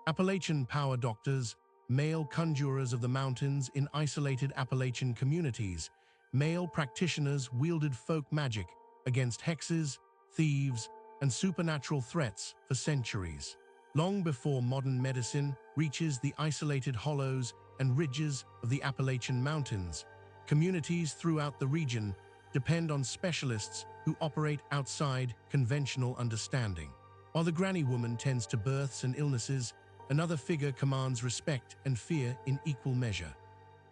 Appalachian power doctors, male conjurers of the mountains in isolated Appalachian communities, male practitioners wielded folk magic against hexes, thieves, and supernatural threats for centuries. Long before modern medicine reaches the isolated hollows and ridges of the Appalachian Mountains, communities throughout the region depend on specialists who operate outside conventional understanding. While the granny woman tends to births and illnesses, another figure commands respect and fear in equal measure.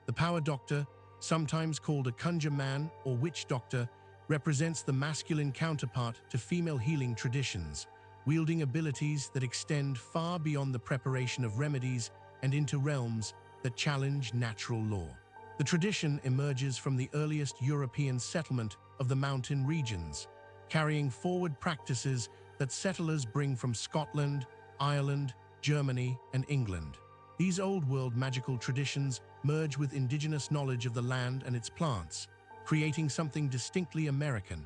The power doctor, sometimes called a conjure man or witch doctor, represents the masculine counterpart to female healing traditions, wielding abilities that extend far beyond the preparation of remedies and into realms that challenge natural law. The tradition emerges from the earliest European settlement of the mountain regions, carrying forward practices that settlers bring from Scotland, Ireland, Germany, and England. These old-world magical traditions merge with indigenous knowledge of the land and its plants, creating something distinctly American.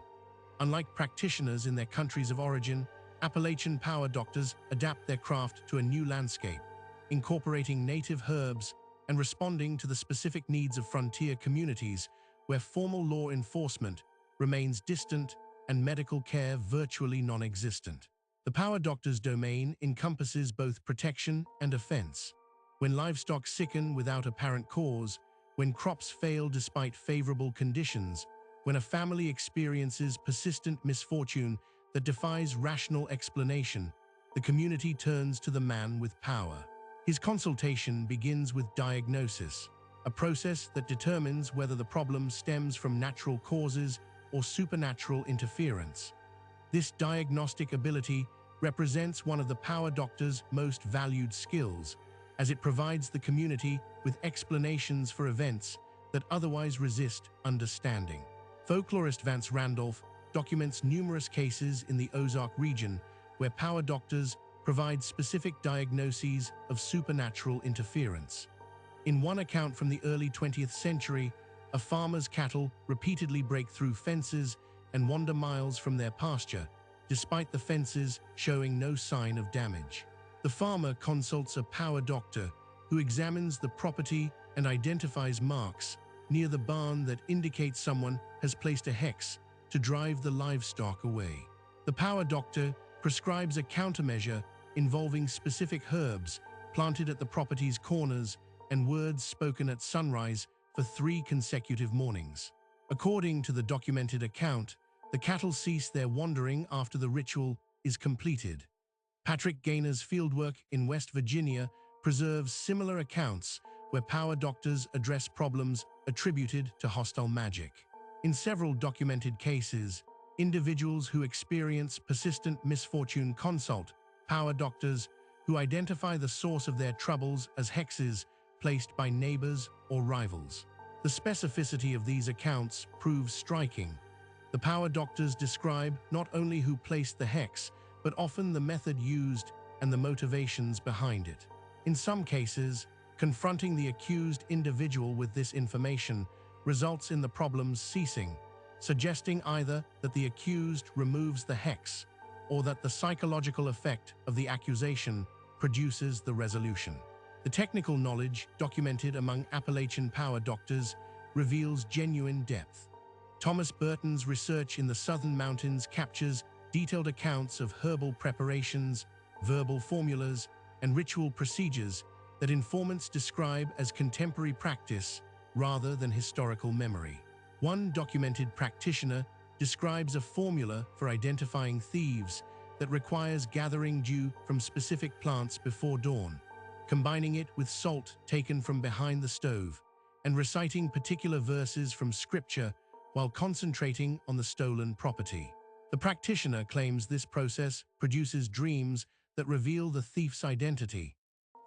Unlike practitioners in their countries of origin, Appalachian power doctors adapt their craft to a new landscape, incorporating native herbs and responding to the specific needs of frontier communities where formal law enforcement remains distant and medical care virtually non-existent. The power doctor's domain encompasses both protection and offense. When livestock sicken without apparent cause, when crops fail despite favorable conditions, when a family experiences persistent misfortune that defies rational explanation, the community turns to the man with power. His consultation begins with diagnosis, a process that determines whether the problem stems from natural causes or supernatural interference. This diagnostic ability represents one of the power doctor's most valued skills, as it provides the community with explanations for events that otherwise resist understanding. Folklorist Vance Randolph documents numerous cases in the Ozark region where power doctors provide specific diagnoses of supernatural interference. In one account from the early 20th century, a farmer's cattle repeatedly break through fences and wander miles from their pasture, despite the fences showing no sign of damage. The farmer consults a power doctor who examines the property and identifies marks near the barn that indicate someone has placed a hex to drive the livestock away. The power doctor prescribes a countermeasure involving specific herbs planted at the property's corners and words spoken at sunrise for 3 consecutive mornings. According to the documented account, the cattle cease their wandering after the ritual is completed. Patrick Gaynor's fieldwork in West Virginia preserves similar accounts where power doctors address problems attributed to hostile magic. In several documented cases, individuals who experience persistent misfortune consult power doctors who identify the source of their troubles as hexes placed by neighbors or rivals. The specificity of these accounts proves striking. The power doctors describe not only who placed the hex, but often the method used and the motivations behind it. In some cases, confronting the accused individual with this information results in the problems ceasing, suggesting either that the accused removes the hex or that the psychological effect of the accusation produces the resolution. The technical knowledge documented among Appalachian power doctors reveals genuine depth. Thomas Burton's research in the Southern Mountains captures detailed accounts of herbal preparations, verbal formulas, and ritual procedures that informants describe as contemporary practice rather than historical memory. One documented practitioner describes a formula for identifying thieves that requires gathering dew from specific plants before dawn, combining it with salt taken from behind the stove, and reciting particular verses from scripture while concentrating on the stolen property. The practitioner claims this process produces dreams that reveal the thief's identity.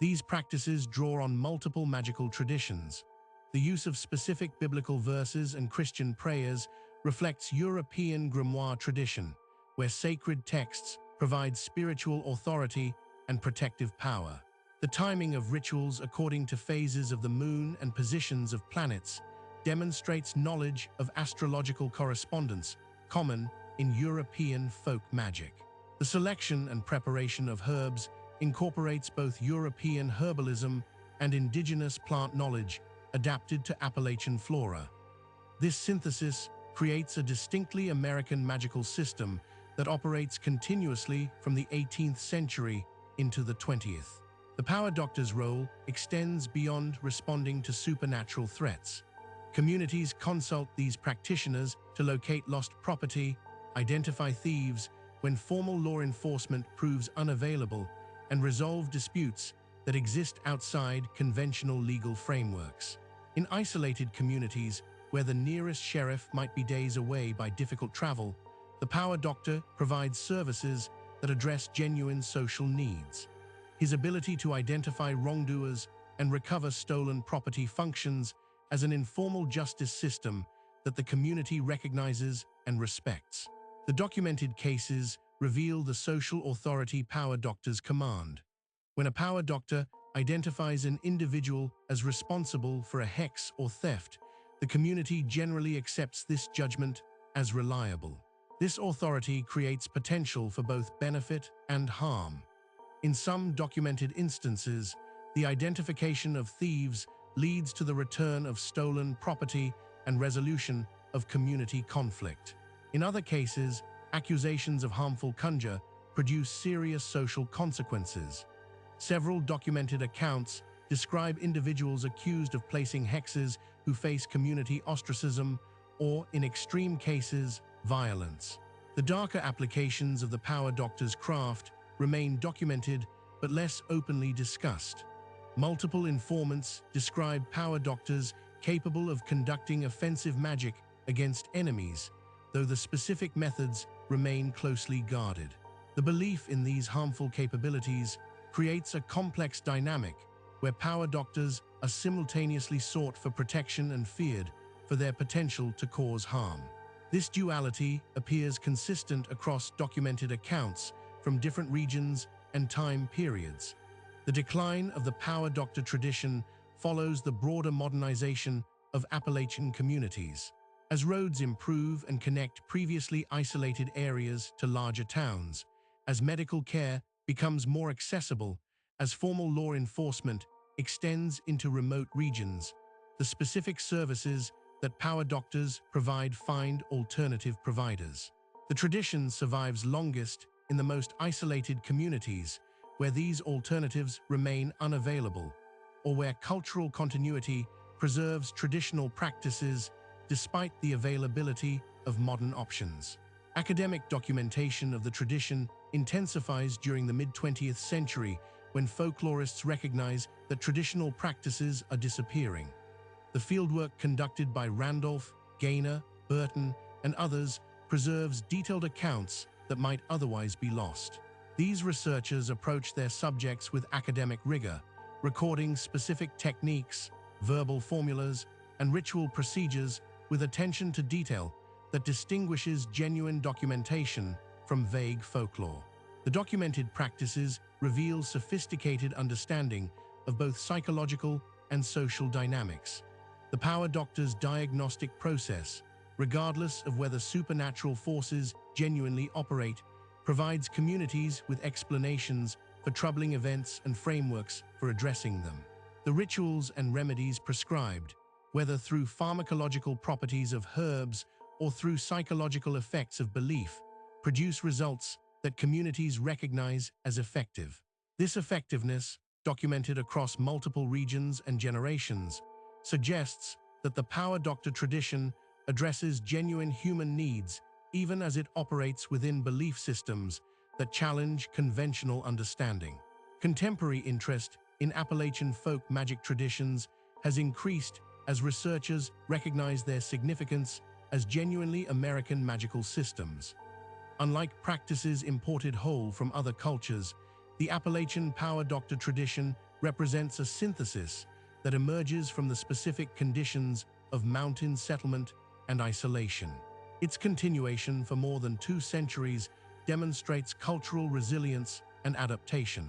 These practices draw on multiple magical traditions. The use of specific biblical verses and Christian prayers reflects European grimoire tradition, where sacred texts provide spiritual authority and protective power. The timing of rituals according to phases of the moon and positions of planets demonstrates knowledge of astrological correspondence common in European folk magic. The selection and preparation of herbs incorporates both European herbalism and indigenous plant knowledge adapted to Appalachian flora. This synthesis creates a distinctly American magical system that operates continuously from the 18th century into the 20th. The Power Doctor's role extends beyond responding to supernatural threats. Communities consult these practitioners to locate lost property, identify thieves when formal law enforcement proves unavailable, and resolve disputes that exist outside conventional legal frameworks. In isolated communities where the nearest sheriff might be days away by difficult travel, the Power Doctor provides services that address genuine social needs. His ability to identify wrongdoers and recover stolen property functions as an informal justice system that the community recognizes and respects. The documented cases reveal the social authority Power Doctors command. When a Power Doctor identifies an individual as responsible for a hex or theft, the community generally accepts this judgment as reliable. This authority creates potential for both benefit and harm. In some documented instances, the identification of thieves leads to the return of stolen property and resolution of community conflict. In other cases, accusations of harmful conjure produce serious social consequences. Several documented accounts describe individuals accused of placing hexes who face community ostracism or, in extreme cases, violence. The darker applications of the Power Doctor's craft remain documented but less openly discussed. Multiple informants describe Power Doctors capable of conducting offensive magic against enemies, though the specific methods remain closely guarded. The belief in these harmful capabilities creates a complex dynamic where Power Doctors are simultaneously sought for protection and feared for their potential to cause harm. This duality appears consistent across documented accounts from different regions and time periods. The decline of the Power Doctor tradition follows the broader modernization of Appalachian communities. As roads improve and connect previously isolated areas to larger towns, as medical care becomes more accessible, as formal law enforcement extends into remote regions, the specific services that Power Doctors provide find alternative providers. The tradition survives longest in the most isolated communities, where these alternatives remain unavailable, or where cultural continuity preserves traditional practices despite the availability of modern options. Academic documentation of the tradition intensifies during the mid-20th century when folklorists recognize that traditional practices are disappearing. The fieldwork conducted by Randolph, Gaynor, Burton, and others preserves detailed accounts that might otherwise be lost. These researchers approach their subjects with academic rigor, recording specific techniques, verbal formulas, and ritual procedures with attention to detail that distinguishes genuine documentation from vague folklore. The documented practices reveal sophisticated understanding of both psychological and social dynamics. The Power Doctor's diagnostic process, regardless of whether supernatural forces genuinely operate, provides communities with explanations for troubling events and frameworks for addressing them. The rituals and remedies prescribed, whether through pharmacological properties of herbs or through psychological effects of belief, produce results that communities recognize as effective. This effectiveness, documented across multiple regions and generations, suggests that the Power Doctor tradition addresses genuine human needs even as it operates within belief systems that challenge conventional understanding. Contemporary interest in Appalachian folk magic traditions has increased as researchers recognize their significance as genuinely American magical systems. Unlike practices imported whole from other cultures, the Appalachian Power Doctor tradition represents a synthesis that emerges from the specific conditions of mountain settlement and isolation. Its continuation for more than 2 centuries demonstrates cultural resilience and adaptation.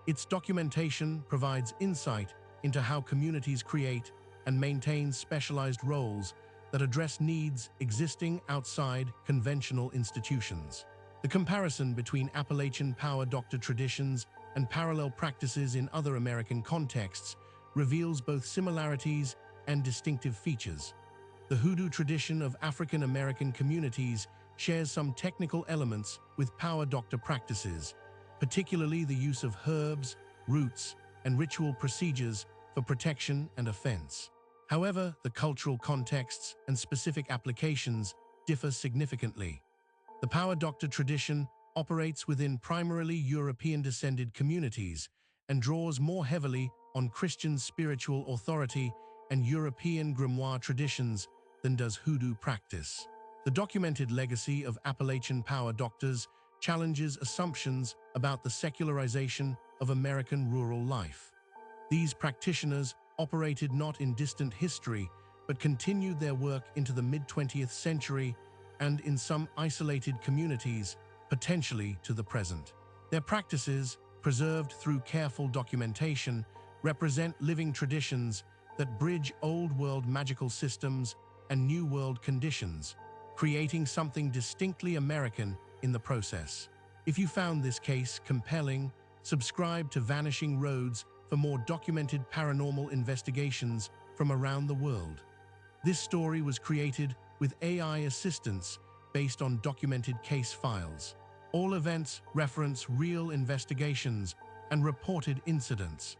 Its documentation provides insight into how communities create and maintain specialized roles that address needs existing outside conventional institutions. The comparison between Appalachian Power Doctor traditions and parallel practices in other American contexts reveals both similarities and distinctive features. The hoodoo tradition of African American communities shares some technical elements with power doctor practices, particularly the use of herbs, roots, and ritual procedures for protection and offense. However, the cultural contexts and specific applications differ significantly. The power doctor tradition operates within primarily European-descended communities and draws more heavily on Christian spiritual authority and European grimoire traditions than does hoodoo practice. The documented legacy of Appalachian power doctors challenges assumptions about the secularization of American rural life. These practitioners operated not in distant history, but continued their work into the mid-20th century and in some isolated communities, potentially to the present. Their practices, preserved through careful documentation, represent living traditions that bridge old-world magical systems and new-world conditions, creating something distinctly American in the process. If you found this case compelling, subscribe to Vanishing Roads for more documented paranormal investigations from around the world. This story was created with AI assistance based on documented case files. All events reference real investigations and reported incidents.